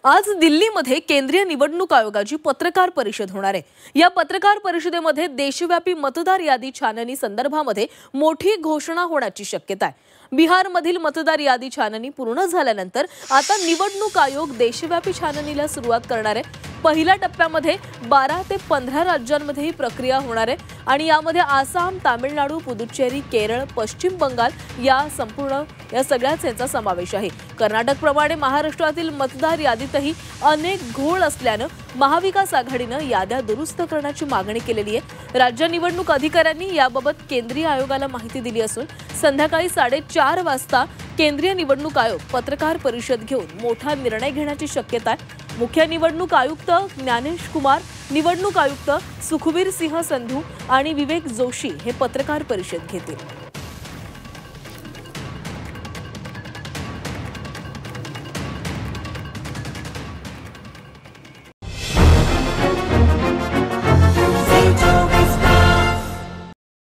आज दिल्लीमध्ये केंद्रीय निवडणूक आयोगाची पत्रकार परिषद होणार आहे। या पत्रकार परिषदेमध्ये देशव्यापी मतदार यादी छाननी संदर्भामध्ये मोठी घोषणा होण्याची शक्यता आहे। बिहारमधील मतदार यादी छाननी पूर्ण झाल्यानंतर आता निवडणूक आयोग देशव्यापी छाननीला सुरुवात करणार आहे। पहिल्या टप्प्यामध्ये 12 ते 15 राज्यांमध्ये ही प्रक्रिया होणार आहे आणि यामध्ये आसाम, तामिळनाडू, पुदुच्चेरी, केरळ, पश्चिम बंगाल या सगळ्याच यांचा समावेश आहे। कर्नाटकप्रमाणे महाराष्ट्रातील मतदार यादीतही अनेक घोळ असल्याने महाविकास आघाडीने याद्या दुरुस्त करण्याची मागणी केलेली आहे। राज्य निवडणूक अधिकाऱ्यांनी याबाबत केंद्रीय आयोगाला माहिती दिली असून संध्याकाळी 4:30 वाजता केंद्रीय निवडणूक आयोग पत्रकार परिषद घेऊन मोठा निर्णय घेण्याची शक्यता आहे। मुख्य निवडणूक आयुक्त ज्ञानेश कुमार, निवडणूक आयुक्त सुखबीर सिंह संधू आणि विवेक जोशी हे पत्रकार परिषद घेतील।